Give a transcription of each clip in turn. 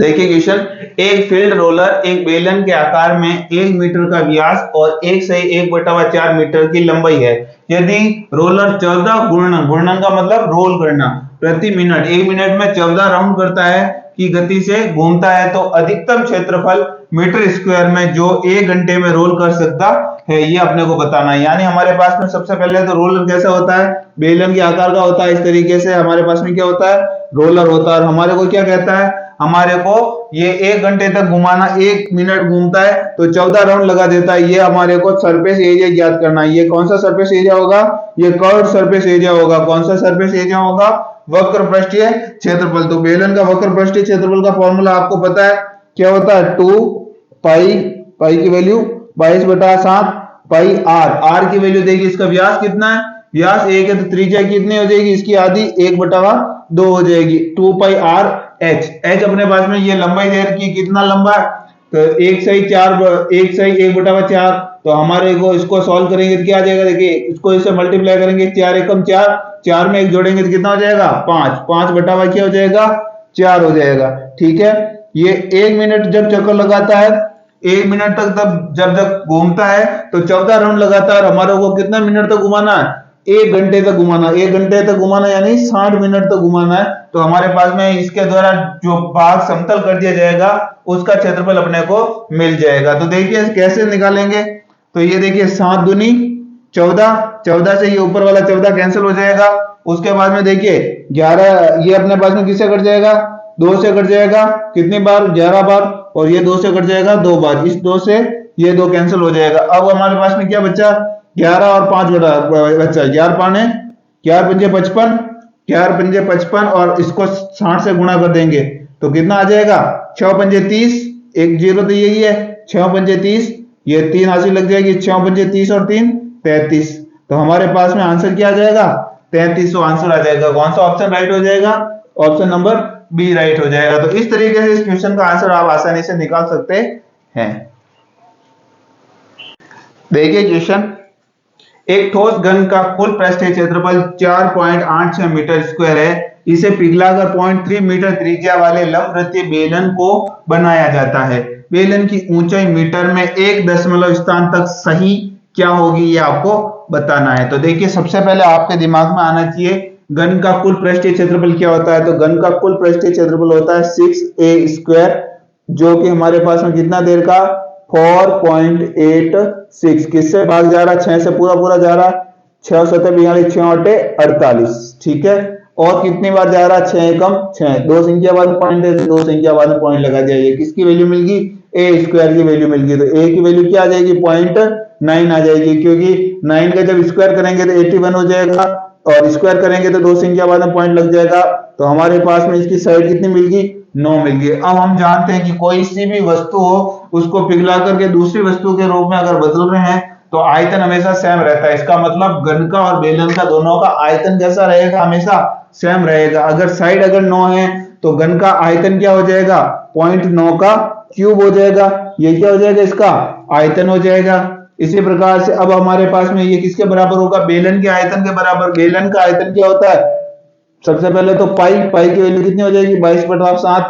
देखिए क्वेश्चन, एक field roller एक बेलन के आकार में 1 मीटर का व्यास और 1 से 1/4 मीटर की लंबाई है। यदि रोलर 14 घूर्णन, घूर्णन का मतलब रोल करना, प्रति मिनट 1 मिनट में 14 राउंड करता है की गति से घूमता है, तो अधिकतम क्षेत्रफल मीटर स्क्वायर में जो 1 घंटे में रोल कर सकता है, ये अपने को बताना है। यानी हमारे पास में सबसे पहले तो रोलर कैसा होता है, बेलन के आकार का होता है। इस तरीके से हमारे पास में क्या होता है, रोलर होता है। और हमारे को क्या कहता है, हमारे को ये 1 घंटे तक घुमाना, 1 मिनट घूमता है तो 14 राउंड लगा देता है। ये हमारे को सरफेस एरिया ज्ञात करना है। ये कौन सा सरफेस एरिया होगा, ये कर्व्ड सरफेस एरिया होगा। कौन सा सरफेस एरिया होगा, वक्र पृष्ठीय क्षेत्रफल। तो बेलन का वक्र पृष्ठीय क्षेत्रफल का फॉर्मूला आपको पता है, क्या होता है, 2 पाई, पाई की वैल्यू 22/7 पाई आर। आर की वैल्यू देखिए, इसका व्यास कितना है, व्यास 1 है तो त्रिज्या कितनी हो जाएगी, इसकी आधी 1/2 हो जाएगी, 2 पाई आर एच। एच अपने पास में ये लंबाई दे रखी है, कितना लंबा है, तो 1 से 1/4। तो हमारे को इसको सॉल्व करेंगे तो क्या आ जाएगा, देखिए इसको इससे मल्टीप्लाई करेंगे, 4 एकम 4, 4 में 1 जोड़ेंगे तो कितना हो जाएगा, 5, 5/, क्या हो जाएगा, 4 हो जाएगा। ठीक है, ये 1 मिनट जब चक्कर लगाता है, 1 मिनट तक तब जब घूमता है तो 14 राउंड लगाता है। हमारे को कितना मिनट तक घुमाना है, 1 घंटे तक घुमाना, 1 घंटे तक घुमाना यानी 60 मिनट तक घुमाना है। तो हमारे पास में इसके द्वारा जो भाग समतल कर दिया जाएगा उसका क्षेत्रफल अपने को मिल जाएगा। तो देखिए कैसे निकालेंगे, तो ये देखिए 7 दूनी 14, 14 से ये ऊपर वाला 14 कैंसिल हो जाएगा। उसके बाद में देखिए 11, ये अपने पास में किससे कट जाएगा, 2 से कट जाएगा, कितनी बार, 11 बार, और ये 2 से कट जाएगा 2 बार, इस 2 से ये 2 कैंसिल हो जाएगा। अब हमारे पास में क्या बचा, 11 और 5 बचा, 11 पाने 11 पंजे 55, 11 पंजे 55 और इसको 60 से गुणा कर देंगे तो कितना आ जाएगा, 6 पंजे 30, 1 0 तो यही है, 6 पंजे 30, ये 3 हासिल लग जाएगी, 6 पंजे 30 और 3 33। तो हमारे पास में आंसर क्या आ जाएगा, 33 आंसर आ जाएगा। कौन सा ऑप्शन राइट हो जाएगा, ऑप्शन नंबर बी राइट हो जाएगा। तो इस तरीके से इस क्वेश्चन का आंसर आप आसानी से निकाल सकते हैं। देखिए क्वेश्चन, एक ठोस घन का कुल पृष्ठीय क्षेत्रफल 4.86 मीटर स्क्वायर है। इसे पिघलाकर 0.3 मीटर त्रिज्या वाले लंबवृत्तीय बेलन को बनाया जाता है। बेलन की ऊंचाई मीटर में 1 दशमलव स्थान तक सही क्या होगी, ये आपको बताना है। तो देखिए सबसे पहले आपके दिमाग में आना चाहिए घन का कुल पृष्ठीय क्षेत्रफल क्या होता है। तो घन का कुल पृष्ठीय क्षेत्रफल होता है 6a², जो कि हमारे पास में कितना देर का, 4.86। किससे भाग जा रहा, 6 से पूरा जा रहा, 6 7 42, 6 8 48। ठीक है, और कितनी बार जा रहा, 6 एकम 6, 2 संख्या बाद पॉइंट है, 2 संख्या बाद पॉइंट लगा दिया। ये किसकी वैल्यू मिल गई, a² की वैल्यू मिल गई। तो a की वैल्यू क्या आ जाएगी, 0.9 आ जाएगी, क्योंकि 9 का जब स्क्वायर करेंगे तो 81 हो जाएगा, और स्क्वायर करेंगे तो 2 संख्या बाद में पॉइंट लग जाएगा। तो हमारे पास में इसकी साइड कितनी मिल गई, 9 मिल गई। अब हम जानते हैं कि कोई सी भी वस्तु हो उसको पिघला करके दूसरी वस्तु के रूप में अगर बदल रहे हैं तो आयतन हमेशा सेम रहता है। इसका मतलब घन का और बेलन का दोनों का आयतन कैसा रहेगा, हमेशा सेम रहेगा। अगर साइड अगर 9 है तो घन का आयतन क्या हो जाएगा, 0.9 का क्यूब हो जाएगा। ये क्या हो जाएगा, इसका आयतन हो जाएगा। इसी प्रकार से अब हमारे पास में ये किसके बराबर होगा, बेलन के आयतन के बराबर। बेलन का आयतन क्या होता है, सबसे पहले तो पाई, पाई की वैल्यू कितनी हो जाएगी, 22/7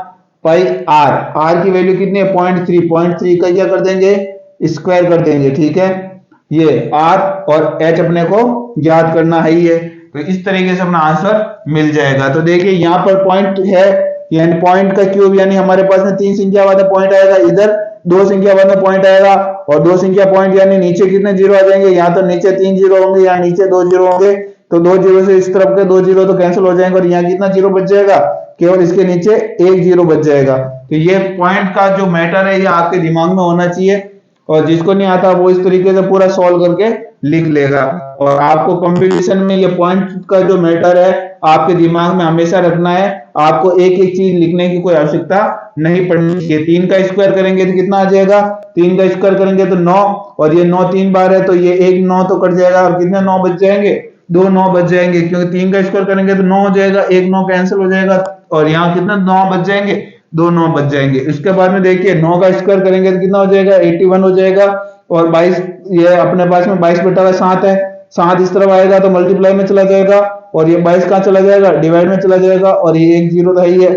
पाई आर। आर की वैल्यू कितनी है, 0.3, 0.3 का क्या कर देंगे, स्क्वायर कर देंगे। ठीक है, ये आर और एच अपने को याद करना है ही है। तो इस तरीके से अपना आंसर मिल जाएगा। तो देखिए यहाँ पर पॉइंट है, यानी पॉइंट का क्यूब, यानी हमारे पास में 3 संख्या वाला पॉइंट आएगा, इधर 2 संख्या वाला पॉइंट आएगा, और 2 संख्या पॉइंट यानी नीचे कितने जीरो आ जाएंगे, यहाँ तो नीचे 3 जीरो होंगे, यहाँ नीचे 2 जीरो होंगे। तो 2 जीरो से इस तरफ के 2 जीरो तो कैंसिल हो जाएंगे, और यहाँ कितना जीरो बच जाएगा, केवल इसके नीचे 1 जीरो बच जाएगा। तो ये पॉइंट का जो मैटर है ये आपके दिमाग में होना चाहिए, और जिसको नहीं आता वो इस तरीके से पूरा सॉल्व करके लिख लेगा। और आपको कंपटीशन में ये पॉइंट का जो मैटर है आपके दिमाग में हमेशा रखना है। आपको एक एक चीज लिखने की कोई आवश्यकता नहीं पड़नी चाहिए। 3 का स्क्वायर करेंगे तो कितना आ जाएगा, 3 का स्क्वायर करेंगे तो 9, और ये 9 3 बार है तो ये 1 9 तो कट जाएगा, और कितने 9 बच जाएंगे, 2 9 बच जाएंगे, क्योंकि 3 का स्क्वायर करेंगे तो 9 हो जाएगा, 1 9 कैंसिल हो जाएगा, और यहाँ कितना 9 बच जाएंगे, 2 9 बच जाएंगे। इसके बाद में देखिए 9 का स्क्वायर करेंगे तो कितना हो जाएगा, 81 हो जाएगा, और 22, ये अपने पास में 22/7 है, 7 इस तरफ आएगा तो मल्टीप्लाई में चला जाएगा, और ये 22 कहाँ चला जाएगा, डिवाइड में चला जाएगा, और ये 1 जीरो तो है ही है,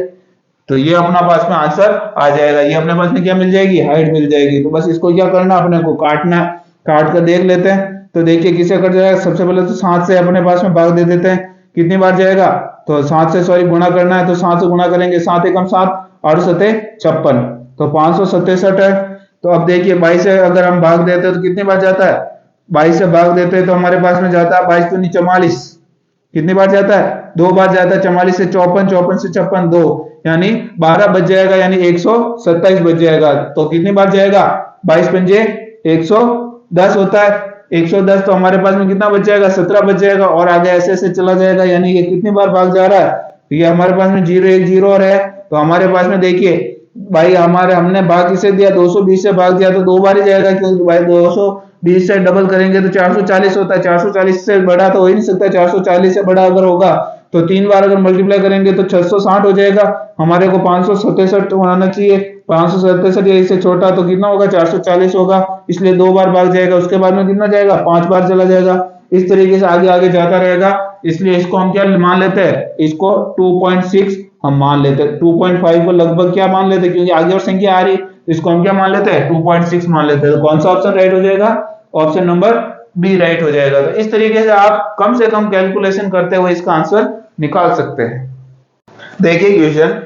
तो ये अपना पास में आंसर आ जाएगा। ये अपने पास में क्या मिल जाएगी, हाइट मिल जाएगी। तो बस इसको क्या करना, अपने को काटना, काट कर देख लेते हैं। तो देखिए किसे कट जाएगा, सबसे पहले तो 7 से अपने पास में भाग दे देते हैं, कितनी बार जाएगा, तो 7 से सॉरी गुणा करना है, तो 7 से गुणा करेंगे, 7 एकम 7, 8 सते 56, तो 567 है। तो अब देखिए 22 से अगर हम भाग देते हैं तो कितनी बार जाता है, 22 से भाग देते हैं तो हमारे पास में जाता है 22 दूनी 44, कितनी बार जाता है, 2 बार जाता है। 44 से 54, 54 से 56 2, यानी 12 बच जाएगा, यानी 127 बच जाएगा। तो कितनी बार जाएगा, 22 पंजे 110 होता है, 110, तो हमारे पास में कितना बच जाएगा, 17 बच जाएगा। और आगे ऐसे ऐसे चला जाएगा, यानी ये कितनी बार भाग जा रहा है, तो ये हमारे पास में 0 1 0 और है। तो हमारे पास में देखिए भाई हमारे हमने भाग किसे दिया, 220 से भाग दिया, तो 2 बार ही जाएगा, क्योंकि भाई 220 से डबल करेंगे तो 440 होता है, 440 से बड़ा तो हो ही नहीं सकता, 440 से बड़ा अगर होगा तो 3 बार अगर मल्टीप्लाई करेंगे तो 660 हो जाएगा। हमारे को 567 होना चाहिए, 567 या इससे छोटा तो कितना होगा, 440 होगा, इसलिए 2 बार भाग जाएगा। उसके बाद में कितना जाएगा, 5 बार चला जाएगा। इस तरीके से आगे आगे जाता रहेगा, इसलिए इसको हम क्या मान लेते हैं, इसको 2.6 हम मान लेते हैं। 2.5 को लगभग क्या मान लेते हैं, क्योंकि आगे और संख्या आ रही, तो इसको हम क्या मान लेते हैं, 2.6 मान लेते हैं। तो कौन सा ऑप्शन राइट हो जाएगा, ऑप्शन नंबर बी राइट हो जाएगा। तो इस तरीके से आप कम से कम कैलकुलेशन करते हुए इसका आंसर निकाल सकते हैं। देखिए क्वेश्चन,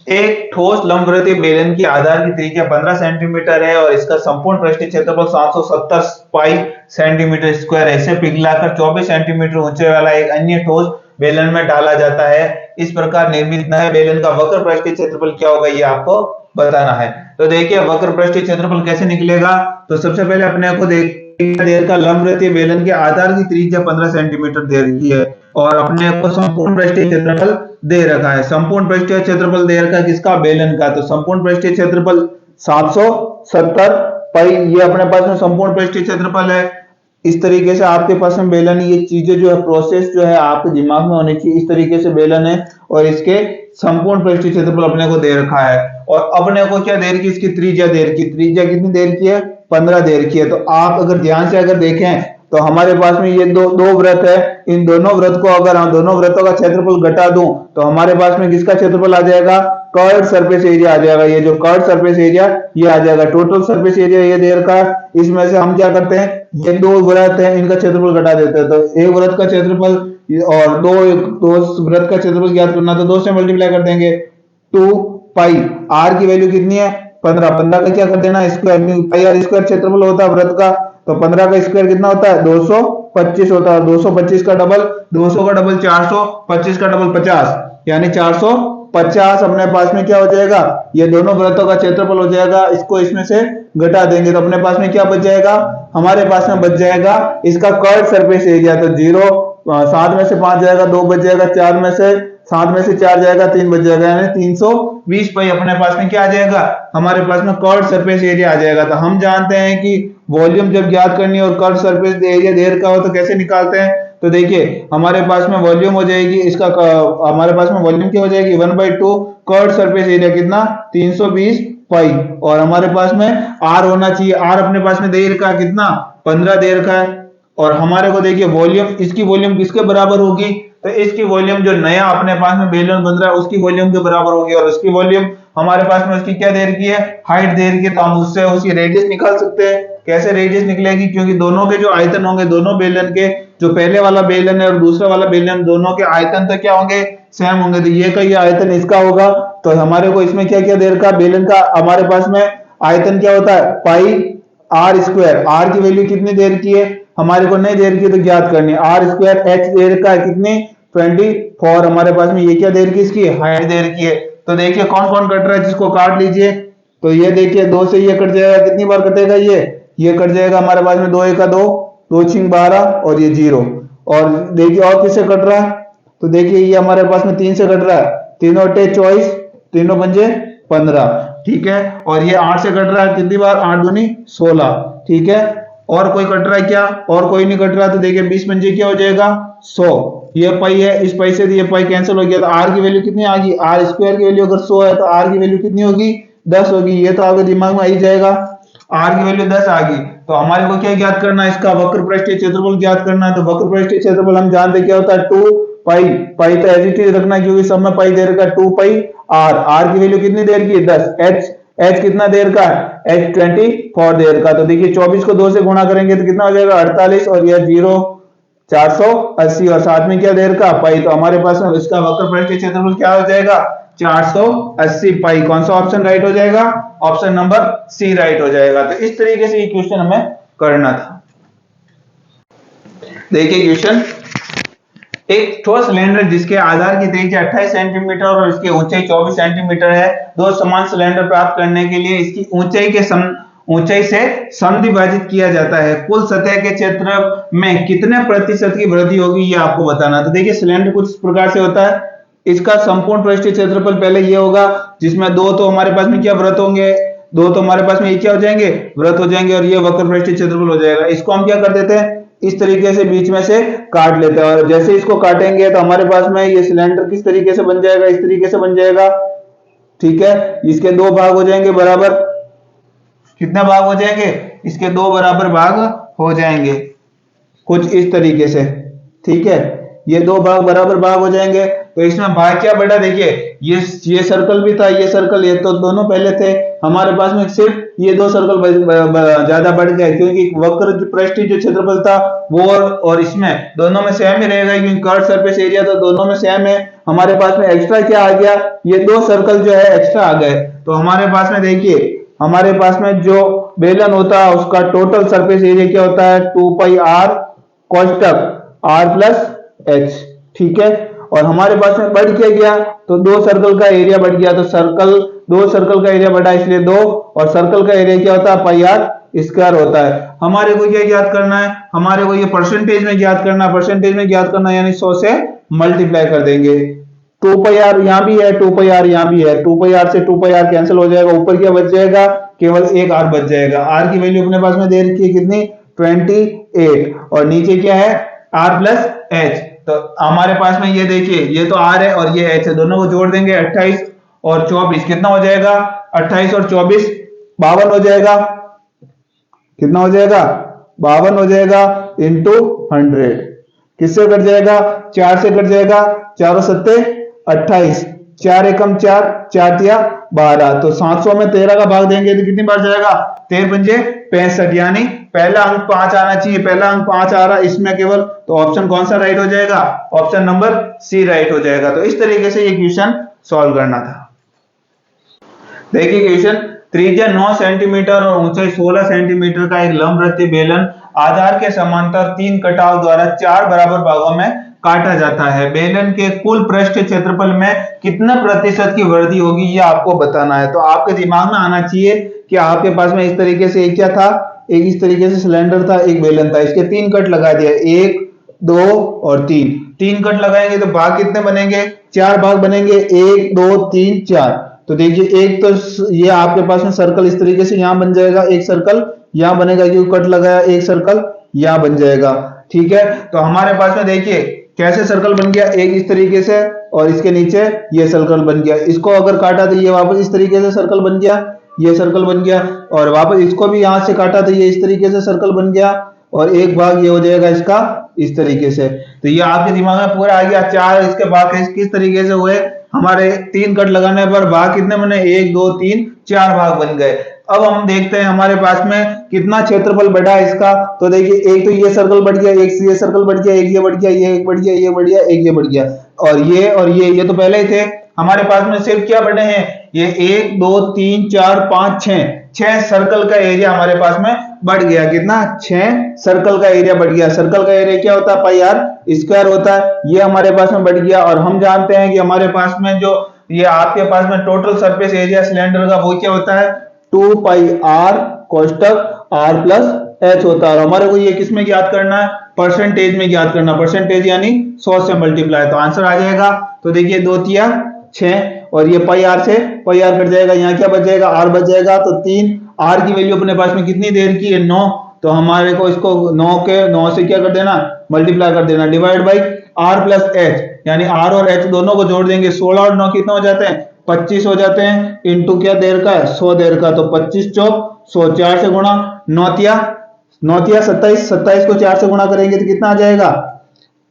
एक ठोस लंबवृत्तीय बेलन की आधार की त्रिज्या 15 सेंटीमीटर है और इसका संपूर्ण पृष्ठीय क्षेत्रफल 770 पाई सेंटीमीटर स्क्वायर है। इसे पिघलाकर 24 सेंटीमीटर ऊंचे वाला एक अन्य ठोस बेलन में डाला जाता है। इस प्रकार निर्मित नए बेलन का वक्र पृष्ठीय क्षेत्रफल क्या होगा, ये आपको बताना है। तो देखिए वक्र पृष्ठीय क्षेत्रफल कैसे निकलेगा, तो सबसे पहले अपने को देर का लंबवृत्तीय बेलन के आधार की त्रिज्या 15 सेंटीमीटर दे रखी है और अपने को संपूर्ण पृष्ठीय क्षेत्रफल दे रखा है। संपूर्ण पृष्ठीय क्षेत्रफल दे रखा है किसका, बेलन का, तो संपूर्ण पृष्ठीय क्षेत्रफल 770 पाई, ये अपने पास में संपूर्ण पृष्ठीय क्षेत्रफल है। इस तरीके से आपके पास में बेलन, ये चीजें जो है प्रोसेस जो है आपके दिमाग में होनी चाहिए। इस तरीके से बेलन है और इसके संपूर्ण पृष्ठीय क्षेत्रफल अपने को दे रखा है और अपने को क्या दे रखी, इसकी त्रिज्या दे रखी। त्रिज्या कितनी दे रखी है, 15 दे रखी है। तो आप अगर ध्यान से अगर देखें तो हमारे पास में ये दो वृत्त है, इन दोनों वृत्त को अगर हम दोनों वृत्तों का क्षेत्रफल घटा दूं तो हमारे पास में किसका क्षेत्रफल आ जाएगा, कर्व्ड सरफेस एरिया आ जाएगा। ये जो कर्व्ड सरफेस एरिया ये आ जाएगा, टोटल सरफेस एरिया ये दे रखा है। इसमें से हम क्या करते हैं, ये दो वृत्त हैं इनका क्षेत्रफल घटा देते हैं। तो एक वृत्त का क्षेत्रफल और दो वृत्त का क्षेत्रफल ज्ञात करना, तो 2 से मल्टीप्लाई कर देंगे, 2 पाई, आर की वैल्यू कितनी है, 15, 15 का क्या कर देना स्क्वायर, पाई आर स्क्वायर क्षेत्रफल होता है वृत्त का, तो 15 का स्क्वायर कितना होता है, 225 होता है। 225 का डबल 200 का डबल 400, 25 का डबल 50, यानी 450 अपने पास में क्या हो जाएगा, ये दोनों वृत्तों का क्षेत्रफल हो जाएगा। इसको इसमें से घटा देंगे तो अपने पास में क्या बच जाएगा, हमारे पास में बच जाएगा इसका कर्व्ड सरफेस एरिया। तो 0 7 में से 5 जाएगा, 2 बच जाएगा, 4 में से 7 में से 4 जाएगा, 3 बच जाएगा, यानी 320 पाई अपने पास में क्या आ जाएगा, हमारे पास में कर्व्ड सरफेस एरिया आ जाएगा। तो हम जानते हैं कि वॉल्यूम जब ज्ञात करनी है और कर्व्ड सरफेस एरिया देर का हो तो कैसे निकालते हैं। तो देखिए हमारे पास में वॉल्यूम हो जाएगी इसका, हमारे पास में वॉल्यूम क्या हो जाएगी, 1/2 कर्व्ड सरफेस एरिया कितना 320 पाई, और हमारे पास में आर होना चाहिए, आर अपने पास में दे रखा है कितना 15 दे रखा है। और हमारे को देखिए वॉल्यूम, इसकी वॉल्यूम किसके बराबर होगी, तो इसकी वॉल्यूम जो नया अपने पास में बेलन बन रहा है उसकी वॉल्यूम के बराबर होगी, और उसकी वॉल्यूम हमारे पास में उसकी क्या दे रखी है, हाइट दे रखी है। तो हम उससे उसकी रेडियस निकाल सकते हैं। कैसे रेडियस निकलेगी, क्योंकि दोनों के जो आयतन होंगे, दोनों बेलन के, जो पहले वाला बेलन है और दूसरा वाला बेलन, दोनों के आयतन तो क्या होंगे, सेम होंगे। तो ये का ये आयतन इसका होगा, तो हमारे को इसमें क्या क्या दे रखा है, बेलन का हमारे पास में आयतन क्या होता है, पाई आर स्क्वायर। आर की वैल्यू कितनी दे रखी है, हमारे को नहीं दे रखी तो ज्ञात करनी है। आर स्क्वायर एच दे रखा है कितनी 24, हमारे पास में ये क्या दे रखी है, इसकी हाइट दे रखी है। तो देखिए कौन कौन कट रहा है, जिसको काट लीजिए। तो ये देखिए 2 से ये कट जाएगा, कितनी बार कटेगा, ये कट जाएगा हमारे पास में 2 1 का 2, 2 6 12 और ये 0। और देखिए और किससे कट रहा है, तो देखिए ये हमारे पास में 3 से कट रहा है, 3 8 24, 3 पंजे 15, ठीक है। और ये 8 से कट रहा है, कितनी बार, 8 दूनी 16, ठीक है। और कोई कट रहा है क्या, और कोई नहीं कट रहा, तो देखिए 20 पंजे क्या हो जाएगा 100। ये पाई है, इस पाई से ये पाई कैंसिल हो गया, तो आर की वैल्यू कितनी आ गई, आर स्क्वायर की वैल्यू अगर 100 है तो आर की वैल्यू कितनी होगी, 10 होगी। ये तो आपके दिमाग में आ ही जाएगा, आर की वैल्यू 10 आ गई। तो हमारे को क्या ज्ञात करना है, इसका वक्र पृष्ठीय क्षेत्रफल ज्ञात करना है। तो वक्र पृष्ठीय क्षेत्रफल हम जानते क्या होता है, 2 पाई, पाई तो एज इट इज रखना क्योंकि सब में पाई दे रखा है 2 पाई आर, आर की वैल्यू कितनी देर की 10, एच, एच कितना देर का, एच 24 देर का। तो देखिए 24 को 2 से गुणा करेंगे तो कितना हो जाएगा 48 और यह 0 480 और साथ में क्या देर का पाई। तो हमारे पास इसका वक्र पृष्ठीय क्षेत्रफल क्या हो जाएगा 480 पाई। कौन सा ऑप्शन राइट हो जाएगा, ऑप्शन नंबर सी राइट हो जाएगा। तो इस तरीके से ये क्वेश्चन हमें करना था। देखिए क्वेश्चन, एक ठोस सिलेंडर जिसके आधार की त्रिज्या 28 सेंटीमीटर और इसकी ऊंचाई 24 सेंटीमीटर है, दो समान सिलेंडर प्राप्त करने के लिए इसकी ऊंचाई से समद्विभाजित किया जाता है। कुल सतह के क्षेत्र में कितने प्रतिशत की वृद्धि होगी ये आपको बताना। तो देखिए सिलेंडर कुछ इस प्रकार से होता है, इसका संपूर्ण पृष्ठीय क्षेत्रफल पहले ये होगा जिसमें दो तो हमारे पास में क्या वृत्त होंगे, दो तो हमारे पास में ये क्या हो जाएंगे वृत्त हो जाएंगे और ये वक्र पृष्ठीय क्षेत्रफल हो जाएगा। इसको हम क्या कर देते हैं इस तरीके से बीच में से काट लेते हैं और जैसे इसको काटेंगे तो हमारे पास में ये सिलेंडर किस तरीके से बन जाएगा, इस तरीके से बन जाएगा। ठीक है, इसके दो भाग हो जाएंगे बराबर, कितने भाग हो जाएंगे, इसके दो बराबर भाग हो जाएंगे कुछ इस तरीके से। ठीक है, ये दो भाग बराबर भाग हो जाएंगे। तो इसमें भाग क्या बढ़ा, देखिए ये सर्कल भी था, ये सर्कल, ये तो दोनों पहले थे, हमारे पास में सिर्फ ये दो सर्कल ज्यादा बढ़ गए क्योंकि वक्र पृष्ठीय जो क्षेत्रफल था वो और इसमें दोनों में सेम ही रहेगा क्योंकि कर्व सरफेस एरिया तो दोनों में सेम है। हमारे पास में एक्स्ट्रा क्या आ गया, ये दो सर्कल जो है एक्स्ट्रा आ गए। तो हमारे पास में देखिए हमारे पास में जो बेलन होता है उसका टोटल सरफेस एरिया क्या होता है 2 पाई आर कोष्टक r प्लस एच। ठीक है, और हमारे पास में बढ़ क्या गया तो दो सर्कल का एरिया बढ़ गया, तो दो सर्कल का एरिया बढ़ा इसलिए दो, और सर्कल का एरिया क्या होता है पाई आर स्क्वायर होता है। हमारे को क्या ज्ञात करना है, हमारे को ये परसेंटेज में ज्ञात करना, परसेंटेज में ज्ञात करना यानी 100 से मल्टीप्लाई कर देंगे। 2 पाई आर यहाँ भी है, 2 पाई आर यहाँ भी है, 2 पाई आर से 2 पाई आर कैंसिल हो जाएगा, ऊपर क्या बच जाएगा केवल एक आर बच जाएगा। आर की वैल्यू अपने पास में दे रखी है कितनी 28 और नीचे क्या है आर प्लस एच। तो हमारे पास में ये देखिए ये तो आर है और ये एच है, दोनों को जोड़ देंगे 28 और 24 कितना हो जाएगा 28 और 24 52 हो जाएगा, कितना हो जाएगा 52 हो जाएगा इंटू 100, किससे कट जाएगा 4 से कट जाएगा, 4 सत्ते 28, 4 एकम 4, 4 तिया 12, तो 700 में 13 का भाग देंगे तो कितनी बार जाएगा 13 पंजे 65, यानी पहला अंक 5 आना चाहिए, पहला अंक 5 आ रहा इसमें केवल, तो ऑप्शन कौन सा राइट हो जाएगा, ऑप्शन नंबर सी राइट हो जाएगा। तो इस तरीके से ये क्वेश्चन सॉल्व करना था। देखिए क्वेश्चन, त्रिज्या 9 सेंटीमीटर और ऊंचाई 16 सेंटीमीटर का एक लंबवृत्तीय बेलन आधार के समांतर 3 कटाव द्वारा 4 बराबर भागों में काटा जाता है। बेलन के कुल पृष्ठ क्षेत्रफल में कितना प्रतिशत की वृद्धि होगी ये आपको बताना है। तो आपके दिमाग में आना चाहिए कि आपके पास में इस तरीके से एक क्या था, एक इस तरीके से सिलेंडर था, एक बेलन था, इसके 3 कट लगा दिया, 1 2 और 3 कट लगाएंगे तो भाग कितने बनेंगे 4 भाग बनेंगे, 1 2 3 4। तो देखिए एक तो ये आपके पास में सर्कल इस तरीके से यहां बन जाएगा, एक सर्कल यहां बनेगा क्योंकि कट लगाया, एक सर्कल यहां बन जाएगा। ठीक है, तो हमारे पास में देखिए कैसे सर्कल बन गया, एक इस तरीके से और इसके नीचे ये सर्कल बन गया, इसको अगर काटा तो ये वापस इस तरीके से सर्कल बन गया, ये सर्कल बन गया, और वापस इसको भी यहां से काटा तो ये इस तरीके से सर्कल बन गया, और एक भाग ये हो जाएगा इसका इस तरीके से। तो ये आपके दिमाग में पूरा आ गया। 4 इसके भाग किस तरीके से हुए, हमारे 3 कट लगाने पर भाग कितने बने 1 2 3 4 भाग बन गए। अब हम देखते हैं हमारे पास में कितना क्षेत्रफल बढ़ा है इसका। तो देखिए एक तो ये सर्कल बढ़ गया, एक ये सर्कल बढ़ गया, एक ये बढ़ गया, ये एक बढ़ गया, ये बढ़ गया, एक ये बढ़ गया, और ये तो पहले ही थे। हमारे पास में सिर्फ क्या बढ़े हैं, ये 1 2 3 4 5 6 सर्कल का एरिया हमारे पास में बढ़ गया। कितना 6 सर्कल का एरिया बढ़ गया। सर्कल का एरिया क्या होता है पाई आर स्क्वायर होता है, ये हमारे पास में बढ़ गया। और हम जानते हैं कि हमारे पास में जो ये आपके पास में टोटल सरफेस एरिया सिलेंडर का वो क्या होता है 2 पाई आर कोष्टक आर प्लस एच होता है। और हमारे को ये किसमें ज्ञात करना है, परसेंटेज में ज्ञात करना, परसेंटेज यानी 100 से मल्टीप्लाई, तो आंसर आ जाएगा। तो देखिए 2 तिया 6 और ये पाई आर से पाई आर कट जाएगा, यहाँ क्या बच जाएगा आर बच जाएगा। तो 3 आर की वैल्यू अपने पास में कितनी देर की है 9, तो हमारे को इसको 9 से क्या कर देना मल्टीप्लाई कर देना, divide by R plus H, यानी आर और एच दोनों को जोड़ देंगे, 16 और 9 कितना हो जाते हैं 25 हो जाते हैं, इंटू क्या देर का है 100 देर का, तो 25 चौक 100, 4 से गुणा, 9 तिया 27, 27 को 4 से गुणा करेंगे तो कितना आ जाएगा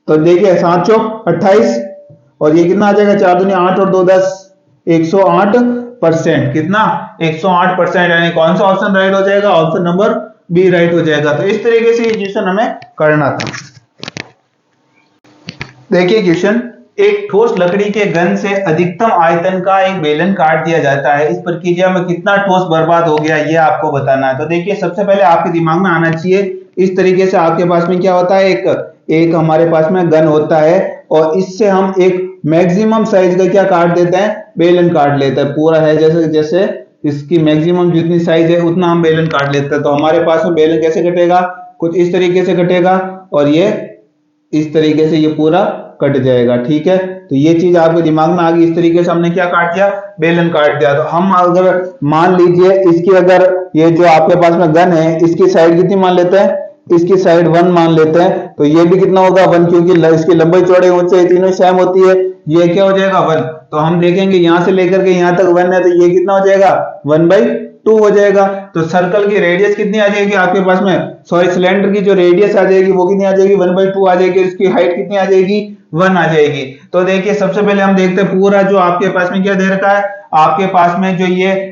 तो देखिए 7 चौक 28 और ये कितना आ जाएगा, 4 दूनी 8 और 2 10, 108%। कितना, 108%। यानी कौन सा ऑप्शन राइट हो जाएगा, ऑप्शन नंबर बी राइट हो जाएगा। तो इस तरीके से ये क्वेश्चन हमें करना था। देखिए क्वेश्चन, एक ठोस लकड़ी के घन से अधिकतम आयतन का एक बेलन काट दिया जाता है, इस प्रक्रिया में कितना ठोस बर्बाद हो गया ये आपको बताना है। तो देखिए सबसे पहले आपके दिमाग में आना चाहिए, इस तरीके से आपके पास में क्या होता है, एक हमारे पास में गन होता है और इससे हम एक मैक्सिमम साइज का क्या काट देते हैं, बेलन काट लेते हैं। पूरा है जैसे जैसे इसकी मैक्सिमम जितनी साइज है उतना हम बेलन काट लेते हैं। तो हमारे पास में बेलन कैसे कटेगा, कुछ इस तरीके से कटेगा और ये इस तरीके से ये पूरा कट जाएगा। ठीक है, तो ये चीज आपके दिमाग में आ गई। इस तरीके से हमने क्या काट दिया, बेलन काट दिया। तो हम अगर मान लीजिए इसकी अगर ये जो आपके पास में गन है इसकी साइड कितनी मान लेते हैं, इसकी साइड 1 मान लेते हैं, तो ये भी कितना होगा 1, क्योंकि इसकी लंबाई चौड़ाई ऊंचाई तीनों सेम होती है। ये क्या हो जाएगा 1। तो हम देखेंगे यहां से लेकर के यहां तक 1 है, तो ये कितना हो जाएगा 1/2 हो जाएगा। तो सर्कल की रेडियस कितनी आ जाएगी आपके पास में, सॉरी सिलेंडर की जो रेडियस आ जाएगी वो कितनी आ जाएगी 1/2 आ जाएगी। इसकी हाइट कितनी आ जाएगी 1 आ जाएगी। तो देखिए सबसे पहले हम देखते हैं पूरा जो आपके पास में क्या दे रखा है, आपके पास में जो ये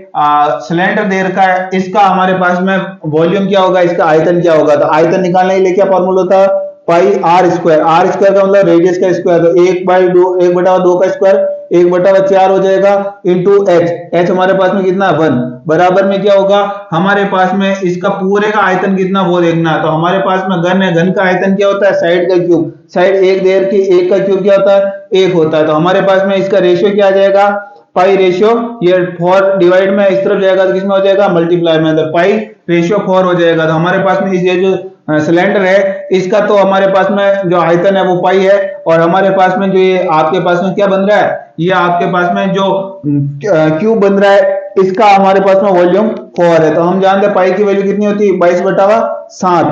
सिलेंडर दे रखा है इसका हमारे पास में वॉल्यूम क्या होगा, इसका आयतन क्या होगा। तो आयतन निकालने के लिए क्या फॉर्मूला होता है, pi R square. Are square का मतलब रेडियस का स्क्वायर, तो 1/2 का स्क्वायर 1/4 हो जाएगा इंटू एच। एच हमारे पास में कितना 1, बराबर में क्या होगा हमारे पास में इसका पूरे का आयतन कितना वो देखना। तो हमारे पास में घन है, घन का आयतन क्या होता है, साइड का क्यूब। साइड एक दे रखी, एक का क्यूब क्या होता है 1 होता है। तो हमारे पास में इसका रेशियो क्या आ जाएगा, पाई रेशियो, ये 4 डिवाइड में इस तरफ जाएगा तो किसमें हो जाएगा मल्टीप्लाई में, तो पाई रेशियो 4 हो जाएगा। तो हमारे पास में ये जो सिलेंडर है इसका तो हमारे पास में जो आयतन है वो पाई है, और हमारे पास में जो ये आपके पास में क्या बन रहा है, ये आपके पास में जो क्यूब बन रहा है इसका हमारे पास में वॉल्यूम 4 है। तो हम जानते हैं पाई की वैल्यू कितनी होती है 22/7,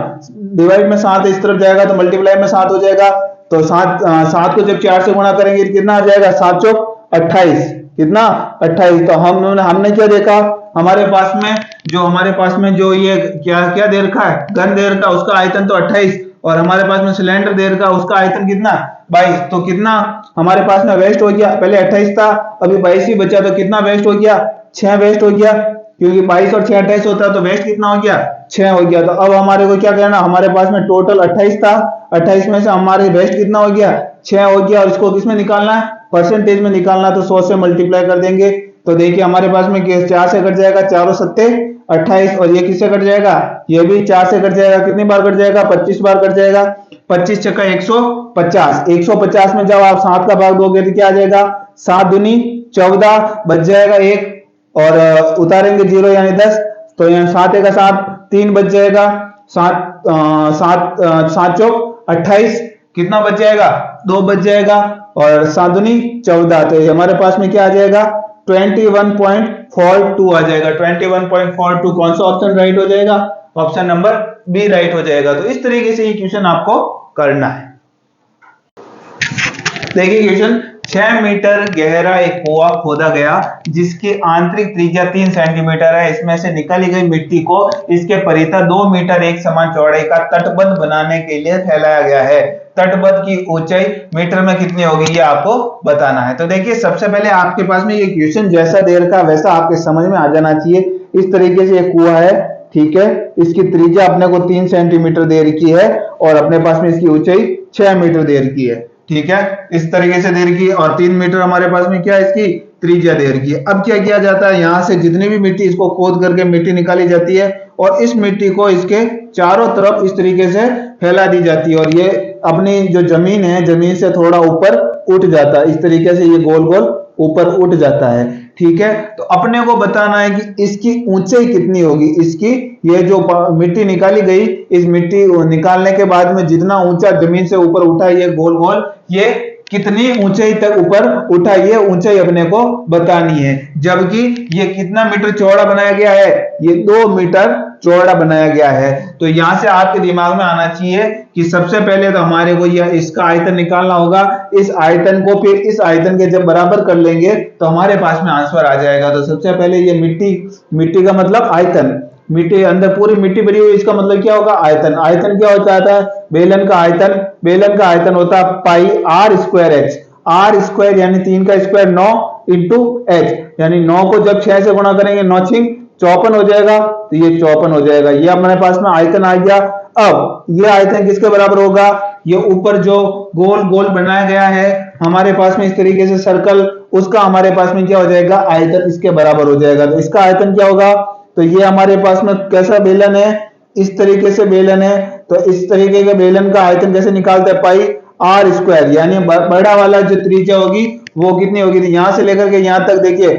डिवाइड में 7 इस तरफ जाएगा तो मल्टीप्लाई में 7 हो जाएगा। तो 7 को जब 4 से गुणा करेंगे तो कितना आ जाएगा 7 चौक 28, कितना 28। तो हमने क्या देखा, हमारे पास में जो ये क्या दे रखा है, गन दे रखा है उसका आयतन तो 28, और हमारे पास में सिलेंडर दे रखा है उसका आयतन कितना 22। तो कितना हमारे पास में वेस्ट हो गया, पहले 28 था अभी 22 ही बचा, तो कितना वेस्ट हो गया 6 वेस्ट हो गया, क्योंकि 22 और 6 28 होता है, तो वेस्ट कितना हो गया 6 हो गया। तो अब हमारे को क्या करना, हमारे पास में टोटल 28 था, 28 में से हमारे वेस्ट कितना हो गया 6 हो गया, और इसको किसमें निकालना है, परसेंटेज में निकालना। तो 100 से मल्टीप्लाई कर देंगे तो देखिए हमारे पास में 4 से कट जाएगा, 4 और 7 28, और ये किससे कट जाएगा, ये भी 4 से कट जाएगा, कितनी बार कट जाएगा 25 बार कट जाएगा, 25 छक्का 150, 150 में जब आप 7 का भाग दोगे तो क्या आ जाएगा 7 दूनी 14, बच जाएगा 1, और उतारेंगे 0 यानी 10, तो यहाँ 7 का 7 3 बच जाएगा, 7 चौक 28, कितना बच जाएगा 2 बच जाएगा, और 7 दूनी 14, तो हमारे पास में क्या आ जाएगा 21.42 आ जाएगा। 21.42 कौन सा ऑप्शन राइट हो जाएगा, ऑप्शन नंबर बी राइट हो जाएगा। तो इस तरीके से ये क्वेश्चन आपको करना है। देखिए क्वेश्चन, 6 मीटर गहरा एक कुआं खोदा गया जिसकी आंतरिक त्रिज्या 3 सेंटीमीटर है। इसमें से निकाली गई मिट्टी को इसके परितः 2 मीटर एक समान चौड़ाई का तटबंध बनाने के लिए फैलाया गया है। तटबंध की ऊंचाई मीटर में कितनी होगी ये आपको बताना है। तो देखिए सबसे पहले आपके पास में ये क्वेश्चन जैसा दे रखा वैसा आपके समझ में आ जाना चाहिए। इस तरीके से एक कुआं है, ठीक है, इसकी त्रिज्या अपने को 3 सेंटीमीटर दे रखी है और अपने पास में इसकी ऊंचाई 6 मीटर दे रखी है, ठीक है, इस तरीके से दे रखी है, और 3 मीटर हमारे पास में क्या है इसकी त्रिज्या दे रखी है। अब क्या किया जाता है, यहां से जितनी भी मिट्टी इसको खोद करके मिट्टी निकाली जाती है और इस मिट्टी को इसके चारों तरफ इस तरीके से फैला दी जाती है, और ये अपनी जो जमीन है जमीन से थोड़ा ऊपर उठ जाता है, इस तरीके से ये गोल गोल ऊपर उठ जाता है, ठीक है। तो अपने को बताना है कि इसकी ऊंचाई कितनी होगी, इसकी ये जो मिट्टी निकाली गई, इस मिट्टी निकालने के बाद में जितना ऊंचा जमीन से ऊपर उठा ये गोल गोल, ये कितनी ऊंचाई तक ऊपर उठा, ये ऊंचाई अपने को बतानी है। जबकि ये कितना मीटर चौड़ा बनाया गया है, ये 2 मीटर चौड़ा बनाया गया है। तो यहां से आपके दिमाग में आना चाहिए कि सबसे पहले तो हमारे को यह इसका आयतन निकालना होगा, इस आयतन को फिर इस आयतन के जब बराबर कर लेंगे तो हमारे पास में आंसर आ जाएगा। तो सबसे पहले ये मिट्टी का मतलब आयतन, मिट्टी अंदर पूरी मिट्टी भरी हुई, इसका मतलब क्या होगा आयतन। आयतन क्या होता है बेलन का आयतन, बेलन का आयतन होता है pi R square H. R square यानी 3 का स्क्वायर 9 इंटू एच, यानी 9 को जब 6 से गुणा करेंगे 9 6 54 हो जाएगा, तो ये 54 हो जाएगा। ये हमारे पास में आयतन आ गया। अब ये आयतन किसके बराबर होगा, ये ऊपर जो गोल गोल बनाया गया है हमारे पास में इस तरीके से सर्कल, उसका हमारे पास में क्या हो जाएगा आयतन इसके बराबर हो जाएगा। तो इसका आयतन क्या होगा, तो ये हमारे पास में कैसा बेलन है, इस तरीके से बेलन है, तो इस तरीके के बेलन का आयतन कैसे निकालते हैं पाई आर स्क्वायर, यानी बड़ा वाला जो त्रिज्या होगी वो कितनी होगी, तो यहां से लेकर के यहां तक देखिए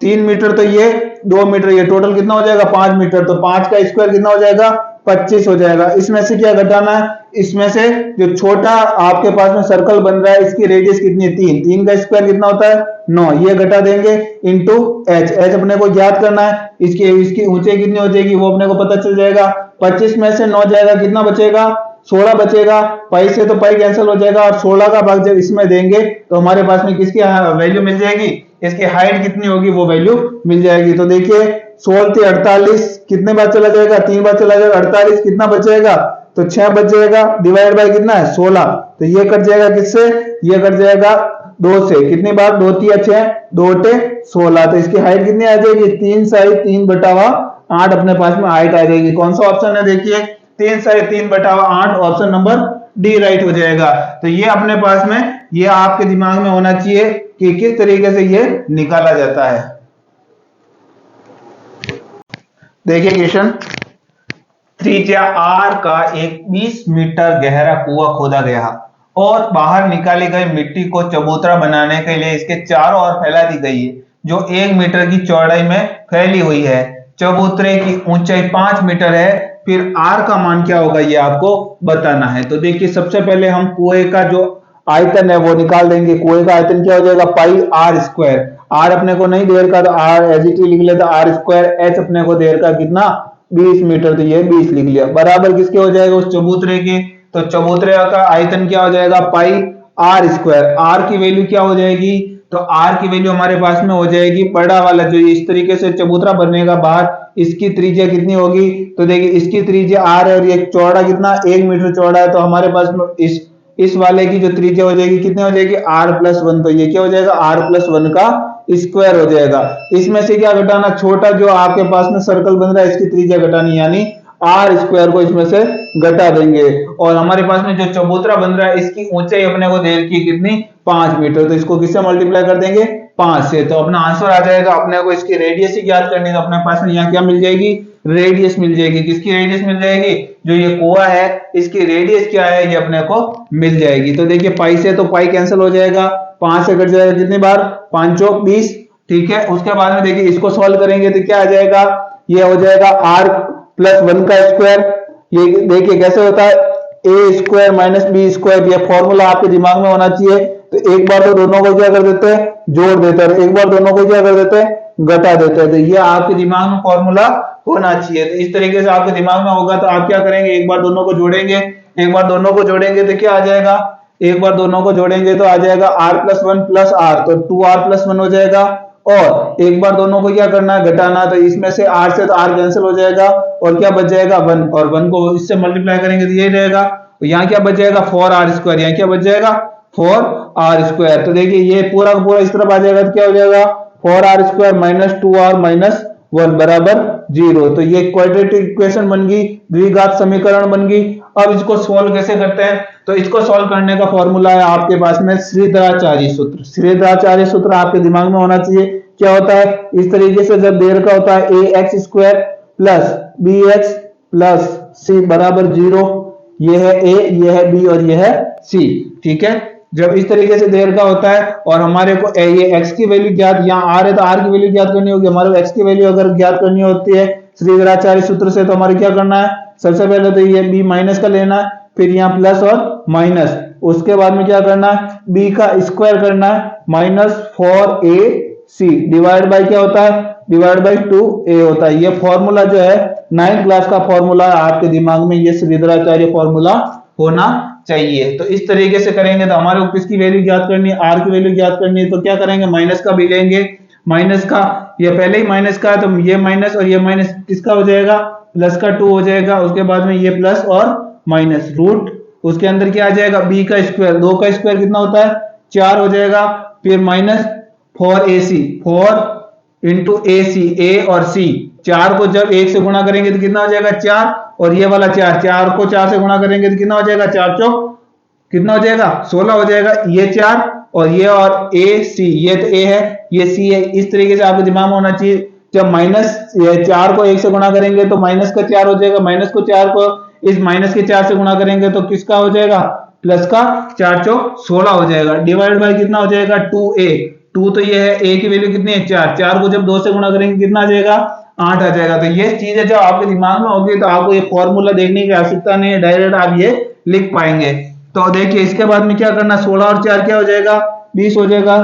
3 मीटर, तो ये 2 मीटर, ये टोटल कितना हो जाएगा 5 मीटर, तो 5 का स्क्वायर कितना हो जाएगा 25 हो जाएगा। इसमें से क्या घटाना है, इसमें से जो छोटा आपके पास में सर्कल बन रहा है इसकी रेडियस कितनी है 3, 3 का स्क्वायर कितना होता है 9, ये घटा देंगे इंटू एच। एच अपने को ज्ञात करना है, इसकी ऊंचाई कितनी हो जाएगी वो अपने को पता चल जाएगा। 25 में से 9 जाएगा कितना बचेगा 16 बचेगा, पाई से तो पाई कैंसिल हो जाएगा, और 16 का भाग जब इसमें देंगे तो हमारे पास में किसकी वैल्यू मिल जाएगी, इसकी हाइट कितनी होगी वो वैल्यू मिल जाएगी। तो देखिए 16 से 48 कितने बार चला जाएगा 3 बार चला जाएगा, 48 कितना बचेगा तो 6 बच जाएगा, डिवाइड बाय कितना है 16, तो ये कट जाएगा किससे, ये कट जाएगा 2 से, कितनी बार 2 3 6 2 8 16, तो इसकी हाइट कितनी आ जाएगी 3 साई 3 बटावा 8 अपने पास में हाइट आ जाएगी। कौन सा ऑप्शन है देखिए 3 Sai 3 बटावा 8, option number D right हो जाएगा। तो ये अपने पास में ये आपके दिमाग में होना चाहिए कि किस तरीके से ये निकाला जाता है। देखिए क्वेश्चन, त्रिज्या आर का एक 20 मीटर गहरा कुआं खोदा गया और बाहर निकाली गई मिट्टी को चबूतरा बनाने के लिए इसके चारों ओर फैला दी गई है, जो 1 मीटर की चौड़ाई में फैली हुई है। चबूतरे की ऊंचाई 5 मीटर है, फिर आर का मान क्या होगा ये आपको बताना है। तो देखिए सबसे पहले हम कुएं का जो आयतन है वो निकाल देंगे। कुएं का आयतन क्या हो जाएगा पाई आर स्क्वायर, आर अपने को नहीं दे रखा तो आर एज इट लिख लेता आर स्क्वायर, एच अपने को दे रखा कितना 20 मीटर, तो ये 20 लिख लिया, बराबर किसके हो जाएगा उस चबूतरे के, तो चबूतरे का आयतन क्या हो जाएगा पाई आर स्क्वायर। आर की वैल्यू क्या हो जाएगी, तो आर की वैल्यू हमारे पास में हो जाएगी बड़ा वाला जो इस तरीके से चबूतरा बनेगा बाहर, इसकी त्रिज्या कितनी होगी, तो देखिए इसकी त्रिज्या आर है और ये चौड़ा कितना 1 मीटर चौड़ा है, तो हमारे पास में इस वाले की जो त्रिज्या हो जाएगी कितनी हो जाएगी r+1, तो ये क्या हो जाएगा r+1 का स्क्वायर हो जाएगा। इसमें से क्या घटाना, छोटा जो आपके पास में सर्कल बन रहा है इसकी त्रिज्या घटानी, यानी आर स्क्वायर को इसमें से घटा देंगे, और हमारे पास में जो चबूतरा बन रहा है इसकी ऊंचाई अपने को दे रखी कितनी 5 मीटर, तो इसको किससे मल्टीप्लाई कर देंगे 5 से, तो अपना आंसर आ जाएगा। अपने को इसकी रेडियस ही ज्ञात करनी है, तो अपने पास में यहाँ क्या मिल जाएगी रेडियस मिल जाएगी। किसकी रेडियस मिल जाएगी, जो ये कुआं है इसकी रेडियस क्या है ये अपने को मिल जाएगी। तो देखिए पाई से तो पाई कैंसिल हो जाएगा, 5 से कट जाएगा कितनी बार 5 चौक 20, ठीक है। उसके बाद में देखिए इसको सॉल्व करेंगे तो क्या आ जाएगा, ये हो जाएगा r+1 का स्क्वायर। ये देखिए कैसे होता है a square minus B square, ये फॉर्मूला आपके दिमाग में होना चाहिए। तो एक बार तो दोनों को क्या कर देते हैं जोड़ देते हैं, एक बार दोनों को क्या कर देते हैं घटा देते हैं, तो ये आपके दिमाग में फॉर्मूला होना चाहिए। तो इस तरीके से आपके दिमाग में होगा तो आप क्या करेंगे, एक बार दोनों को जोड़ेंगे, एक बार दोनों को जोड़ेंगे तो क्या आ जाएगा, एक बार दोनों को जोड़ेंगे तो आ जाएगा r+1 प्लस r, तो 2r+1 हो जाएगा, और एक बार दोनों को क्या करना है घटाना, तो इसमें से r से तो r कैंसिल हो जाएगा और क्या बच जाएगा 1, और 1 को इससे मल्टीप्लाई करेंगे तो ये रहेगा, तो यहाँ क्या बच जाएगा 4r स्क्वायर, यहाँ क्या बच जाएगा 4r स्क्वायर। तो देखिए ये पूरा का पूरा इस तरफ आ जाएगा तो क्या हो जाएगा 4r square minus 2r minus 1 बराबर 0। तो ये क्वाड्रेटिक इक्वेशन बन गई, द्विघात समीकरण बन गई। अब इसको सॉल्व कैसे करते हैं, तो इसको सॉल्व करने का फॉर्मूला है आपके पास में श्रीधराचार्य सूत्र। श्रीधराचार्य सूत्र आपके दिमाग में होना चाहिए। क्या होता है, इस तरीके से जब देर का होता है ax square plus bx plus c बराबर 0, ये है a, ये है b और ये है c, ठीक है। जब इस तरीके से देर का होता है और हमारे को ये x की वैल्यू ज्ञात, यहाँ r है तो r की वैल्यू ज्ञात करनी होगी, हमारे को x की वैल्यू अगर ज्ञात करनी होती है श्रीधराचार्य सूत्र से, तो हमारे क्या करना है, सबसे पहले तो ये b माइनस का लेना है, फिर यहाँ प्लस और माइनस, उसके बाद में क्या करना है b का स्क्वायर करना है माइनस 4ac डिवाइड बाय क्या होता है, डिवाइड बाय 2a होता है। ये फॉर्मूला जो है 9th क्लास का फॉर्मूला आपके दिमाग में, ये श्रीधराचार्य फॉर्मूला होना चाहिए। तो इस तरीके से करेंगे तो हमारे को किसकी वैल्यू ज्ञात करनी है, r की वैल्यू ज्ञात करनी है, तो क्या करेंगे माइनस का भी लेंगे, माइनस का ये पहले ही माइनस का है, तो ये माइनस और ये माइनस किसका हो जाएगा, प्लस का 2 हो जाएगा। उसके बाद में ये प्लस और माइनस रूट, उसके अंदर क्या आ जाएगा, b का स्क्वायर, 2 का स्क्वायर कितना होता है 4 हो जाएगा। फिर माइनस 4ac, 4 इंटू ए सी, ए और सी, 4 को जब 1 से गुणा करेंगे तो कितना हो जाएगा 4, और ये वाला 4, 4 को 4 से गुणा करेंगे तो कितना हो जाएगा 4 चौक कितना हो जाएगा 16 हो जाएगा। ये 4 और ये और ए सी, ये तो ए है ये सी है। इस तरीके से आपको दिमाग में होना चाहिए, जब माइनस 4 को 1 से गुणा करेंगे तो माइनस का 4 हो जाएगा, माइनस को 4 को इस माइनस के 4 से गुणा करेंगे तो किसका हो जाएगा, प्लस का 4 चौक 16 हो जाएगा। डिवाइड बाय कितना हो जाएगा 2a, 2 तो ये है, a की वैल्यू कितनी है 4, 4 को जब 2 से गुणा करेंगे कितना आ जाएगा 8 आ जाएगा। तो ये चीज है जब आपके दिमाग में होगी तो आपको ये फॉर्मूला देखने की आवश्यकता नहीं है, डायरेक्ट आप ये लिख पाएंगे। तो देखिए इसके बाद में क्या करना, 16 और 4 क्या हो जाएगा 20 हो जाएगा।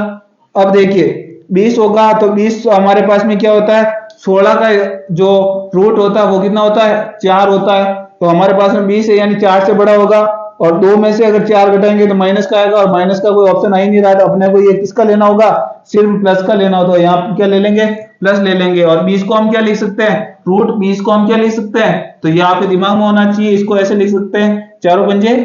अब देखिए 20 होगा तो 20 हमारे पास में क्या होता है, 16 का जो रूट होता है वो कितना होता है 4 होता है, तो हमारे पास में 20 है यानी 4 से बड़ा होगा। और 2 में से अगर 4 घटाएंगे तो माइनस का आएगा, और माइनस का कोई ऑप्शन आ ही नहीं रहा, तो अपने को ये किसका लेना होगा, सिर्फ प्लस का लेना होगा। तो यहाँ क्या ले लेंगे, प्लस ले लेंगे। और 20 को हम क्या लिख सकते हैं, रूट 20 को हम क्या लिख सकते हैं, तो ये आपके दिमाग में होना चाहिए, इसको ऐसे लिख सकते हैं 4 पंजे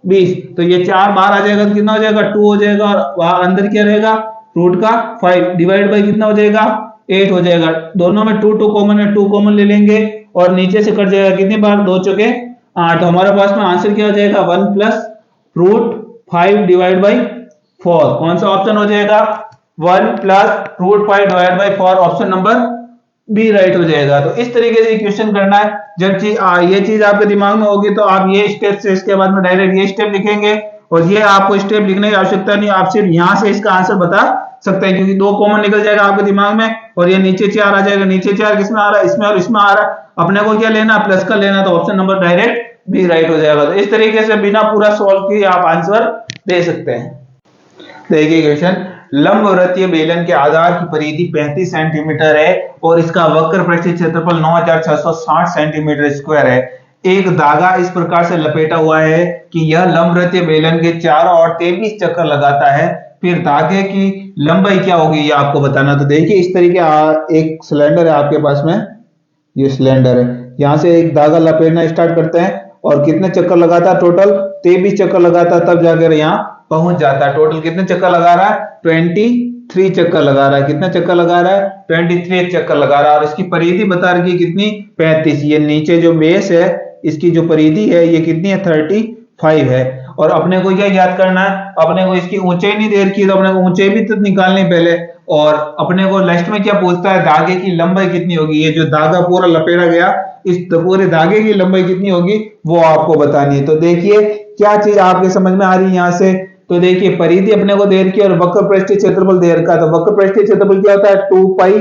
20, तो ये 4 बाहर आ जाएगा तो कितना हो जाएगा 2 हो जाएगा, और वहां अंदर क्या रहेगा रूट का 5, डिवाइड बाई कितना हो जाएगा 8 हो जाएगा। दोनों में 2 कॉमन है, 2 कॉमन ले लेंगे और नीचे से कट जाएगा कितनी बार 2 चौके 8, तो हमारे पास में आंसर क्या हो जाएगा 1 प्लस रूट 5 डिवाइड बाई 4। कौन सा ऑप्शन हो जाएगा 1 plus root 5 divide by 4, option number B right हो जाएगा। तो इस तरीके से क्वेश्चन करना है। जब ये चीज आपके दिमाग में होगी तो आप ये स्टेप से इसके बाद में डायरेक्ट ये स्टेप लिखेंगे, और ये आपको स्टेप लिखने की आवश्यकता नहीं, आप सिर्फ यहां से इसका आंसर बता सकते हैं, क्योंकि 2 कॉमन निकल जाएगा आपके दिमाग में, और ये नीचे 4 आ जाएगा। नीचे 4 किसमें आ रहा है, इसमें और इसमें आ रहा है, अपने को क्या लेना प्लस का लेना, तो option number direct B right हो जाएगा। तो इस तरीके से बिना पूरा सॉल्व किए आप आंसर दे सकते हैं। देखिए क्वेश्चन, लंबवृत्तीय बेलन के आधार की परिधि 35 सेंटीमीटर है और इसका वक्र पृष्ठीय क्षेत्रफल 9660 सेंटीमीटर स्क्वायर है। एक धागा इस प्रकार से लपेटा हुआ है कि यह लंबवृत्तीय बेलन के चारों ओर 23 चक्कर लगाता है, फिर धागे की लंबाई क्या होगी ये आपको बताना। तो देखिए इस तरीके एक सिलेंडर है आपके पास में, ये सिलेंडर है, यहां से एक धागा लपेटना स्टार्ट करते हैं और कितने चक्कर लगाता है, टोटल 23 चक्कर लगाता है, तब जाकर यहाँ पहुंच जाता है। टोटल कितने चक्कर लगा रहा है 23 चक्कर लगा रहा है। कितने चक्कर लगा रहा है 23 चक्कर लगा रहा है, और इसकी परिधि बता रही है कितनी 35। ये नीचे जो बेस है इसकी जो परिधि है ये कितनी है 35 है। और अपने को क्या याद करना है, अपने को इसकी ऊंचाई नहीं दे रखी है तो अपने को ऊंचाई भी तो निकालनी पहले, और अपने को लास्ट में क्या पूछता है धागे की लंबाई कितनी होगी। ये जो धागा पूरा लपेटा गया इस पूरे धागे की लंबाई कितनी होगी वो आपको बतानी है। तो देखिए क्या चीज आपके समझ में आ रही है यहाँ से। तो देखिए परिधि अपने को दे रखी है और वक्र पृष्ठीय क्षेत्रफल दे रखा है। तो वक्र पृष्ठीय क्षेत्रफल क्या होता है 2 पाई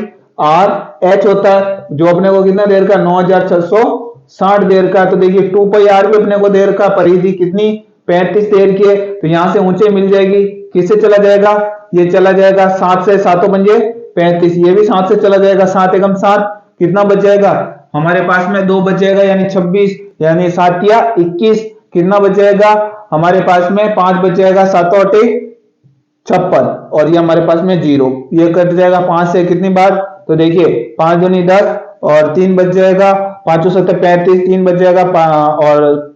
आर एच होता है, जो अपने को कितना दे रखा है 9660 दे रखा है। तो देखिए 2 पाई आर भी अपने को दे रखा, परिधि कितनी 35 दे रखी है, तो यहां से ऊंचाई मिल जाएगी। किससे चला जाएगा, ये चला जाएगा 7 से, 7 पंजे 35, ये भी 7 से चला जाएगा, 7 एकम 7, कितना बच जाएगा हमारे पास में 2 बच जाएगा यानी 26, यानी 7 या 21, कितना बच जाएगा हमारे पास में 5 बच जाएगा, 7 और 56, और ये हमारे पास में 0, ये कट जाएगा 5 से कितनी बार, तो देखिए 5 दूनी 10 और 3 बच जाएगा, 5 7 35, 3 बच जाएगा और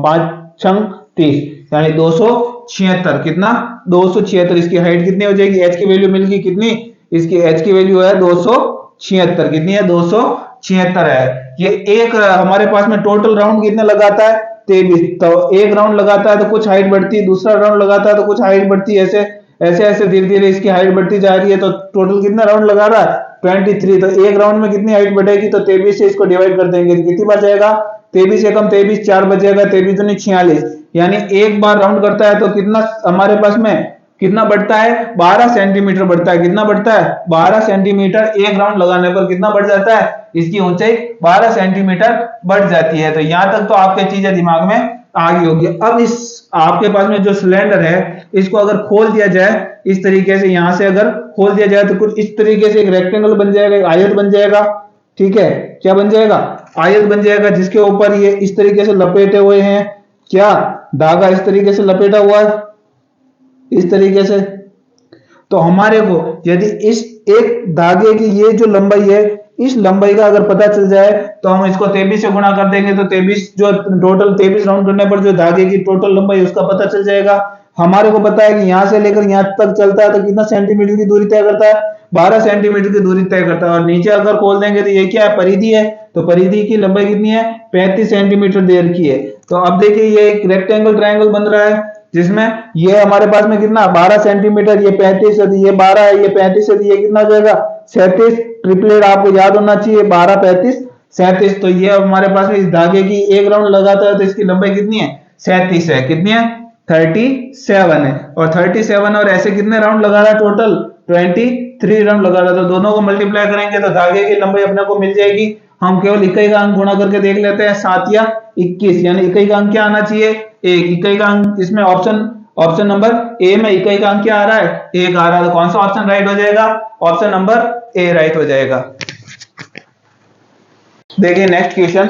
5 6 30, यानी 276। कितना 276। इसकी हाइट कितनी हो जाएगी, एच की वैल्यू मिल गई कितनी, इसकी एच की वैल्यू है 276, कितनी है 276 है। ये एक हमारे पास में टोटल राउंड कितने लगाता है 23, तो एक राउंड लगाता है तो कुछ हाइट बढ़ती है, दूसरा राउंड लगाता है तो कुछ हाइट बढ़ती है, ऐसे ऐसे ऐसे धीरे धीरे इसकी हाइट बढ़ती जा रही है। तो टोटल कितना राउंड लगा रहा है 23, तो एक राउंड में कितनी हाइट बढ़ेगी, तो 23 से इसको डिवाइड कर देंगे, कितनी बच जाएगा 23 एकम 23, 4 बच जाएगा, 23 दूनी 46, यानी एक बार राउंड करता है तो कितना हमारे पास में कितना बढ़ता है 12 सेंटीमीटर बढ़ता है। कितना बढ़ता है 12 सेंटीमीटर, एक राउंड लगाने पर कितना बढ़ जाता है, इसकी ऊंचाई 12 सेंटीमीटर बढ़ जाती है। तो यहां तक तो आपके चीजें दिमाग में आ गई होगी। अब इस आपके पास में जो सिलेंडर है इसको अगर खोल दिया जाए इस तरीके से, यहां से अगर खोल दिया जाए तो कुछ इस तरीके से एक रेक्टेंगल बन जाएगा, एक आयत बन जाएगा, ठीक है, क्या बन जाएगा आयत बन जाएगा, जिसके ऊपर ये इस तरीके से लपेटे हुए हैं, क्या धागा इस तरीके से लपेटा हुआ है इस तरीके से। तो हमारे को यदि इस एक धागे की ये जो लंबाई है, इस लंबाई का अगर पता चल जाए तो हम इसको 23 से गुणा कर देंगे, तो 23 जो टोटल 23 राउंड करने पर जो धागे की टोटल लंबाई उसका पता चल जाएगा। हमारे को पता है कि यहां से लेकर यहां तक चलता है तो कितना सेंटीमीटर की दूरी तय करता है, 12 सेंटीमीटर की दूरी तय करता है। और नीचे अगर खोल देंगे तो ये क्या है, परिधि है, तो परिधि की लंबाई कितनी है, 35 सेंटीमीटर देर की है। तो अब देखिए ये एक रेक्टेंगल ट्रायंगल बन रहा है जिसमें ये हमारे पास में कितना 12 सेंटीमीटर, ये 35 है, ये 12 है, ये 35 है, ये कितना हो जाएगा 37। ट्रिपलेट आपको याद होना चाहिए, 12 35 37। तो ये हमारे पास में इस धागे की एक राउंड लगाता है तो इसकी लंबाई कितनी है, 37 है। कितनी है, 37 है। और 37 और ऐसे कितने राउंड लगा रहा है, टोटल 23 राउंड लगा रहा है। तो दोनों को मल्टीप्लाई करेंगे तो धागे की लंबाई अपने को मिल जाएगी। हम केवल इकाई का अंक गुणा करके देख लेते हैं, 7 या 21, यानी इकाई का अंक क्या आना चाहिए, 1। इकाई का अंक इसमें ऑप्शन नंबर ए में इकाई का अंक क्या आ रहा है, 1 आ रहा है। तो कौन सा ऑप्शन राइट हो जाएगा, ऑप्शन नंबर ए राइट हो जाएगा। देखिए नेक्स्ट क्वेश्चन,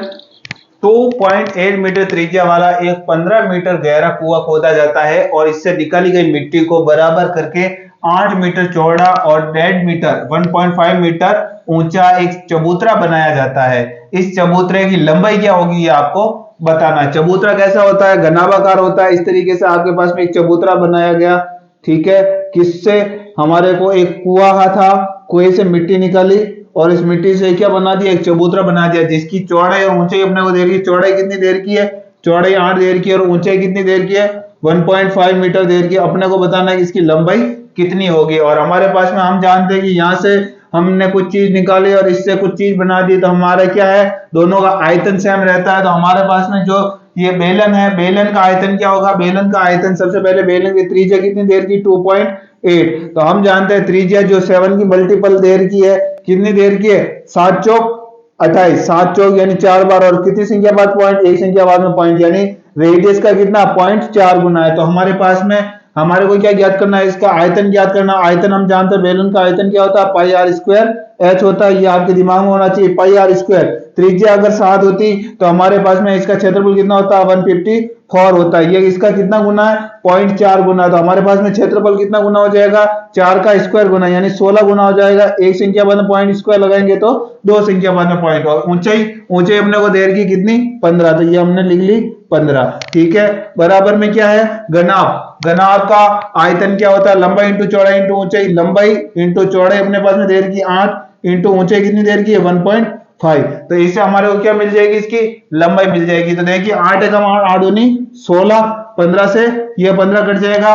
2.8 मीटर त्रिज्या वाला एक 15 मीटर गहरा कुआं खोदा जाता है और इससे निकाली गई मिट्टी को बराबर करके 8 मीटर चौड़ा और 1.5 मीटर 1.5 मीटर ऊंचा एक चबूतरा बनाया जाता है। इस चबूतरे की लंबाई क्या होगी ये आपको बताना है। चबूतरा कैसा होता है, घनाभाकार होता है। इस तरीके से आपके पास में एक चबूतरा बनाया गया, ठीक है। किससे, हमारे को एक कुआं था, कुएं से मिट्टी निकाली और इस मिट्टी से क्या बना दिया, एक चबूतरा बना दिया जिसकी चौड़ाई और ऊंचाई अपने को दे रही है। चौड़ाई कितनी देर की है, चौड़ाई 8 देर की है और ऊंचाई कितनी देर की है, 1.5 मीटर देर की। अपने को बताना है कि इसकी लंबाई कितनी होगी। और हमारे पास में हम जानते हैं कि यहाँ से हमने कुछ चीज निकाली और इससे कुछ चीज बना दी, तो हमारा क्या है, दोनों का आयतन सेम रहता है। तो हमारे पास में जो ये बेलन है, बेलन का आयतन क्या होगा, बेलन का आयतन सबसे पहले बेलन की त्रिज्या कितनी देर की, 2.8। तो हम जानते हैं त्रिज्या जो 7 की मल्टीपल देर की है, कितनी देर की है, 7 चौक 28, 7 चौक यानी 4 बार, और कितनी संख्या बाद पॉइंट, एक संख्या बाद में पॉइंट, यानी रेडियस का कितना 0.4 गुना है। तो हमारे पास में हमारे को क्या ज्ञात करना है, इसका आयतन ज्ञात करना। आयतन हम जानते हैं बेलन का आयतन क्या होता है, पाई आर स्क्वायर एच होता है। ये आपके दिमाग में होना चाहिए, पाई आर स्क्वायर। त्रिज्या अगर 7 होती तो हमारे पास में इसका क्षेत्रफल कितना होता है, 154 होता है। ये इसका कितना गुना है, 0.4 गुना। तो हमारे पास में क्षेत्रफल कितना गुना हो जाएगा, 4 का स्क्वायर गुना, यानी 16 गुना हो जाएगा। एक संख्या बाद में पॉइंट स्क्वायर लगाएंगे तो 2 संख्या बाद में पॉइंट। और ऊंचाई अपने को देर की कितनी, 15। तो ये हमने लिख ली 15, ठीक है। बराबर में क्या है, घनाभ। घनाभ का आयतन क्या होता है, लंबाई इंटू चौड़ाई इंटू ऊंचाई। लंबाई इंटू चौड़ाई अपने पास में देर की 8 इंटू ऊंचाई कितनी देर की है, 1.5। तो इससे हमारे को क्या मिल जाएगी, इसकी लंबाई मिल जाएगी। तो देखिए 8 एकम 8 दूनी 16, 15 से ये 15 कट जाएगा।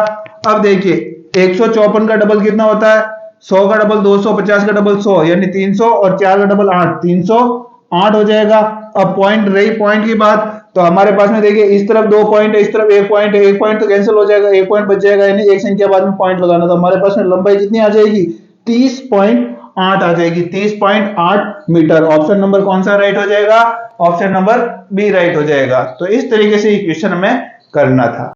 अब देखिए 154 का डबल कितना होता है, 100 का डबल 200, 50 का डबल 100, यानी 300, और 4 का डबल 8, 308 हो जाएगा। अब पॉइंट रही पॉइंट की बात, तो हमारे पास में देखिए इस तरफ 2 पॉइंट है, इस तरफ 1 पॉइंट है। 1 पॉइंट तो कैंसिल हो जाएगा, 1 पॉइंट बच जाएगा, यानी एक संख्या बाद में पॉइंट लगाना। तो हमारे पास में लंबाई कितनी आ जाएगी, 30.8 आ जाएगी, 30.8 मीटर। ऑप्शन नंबर कौन सा राइट हो जाएगा, ऑप्शन नंबर बी राइट हो जाएगा। तो इस तरीके से क्वेश्चन हमें करना था।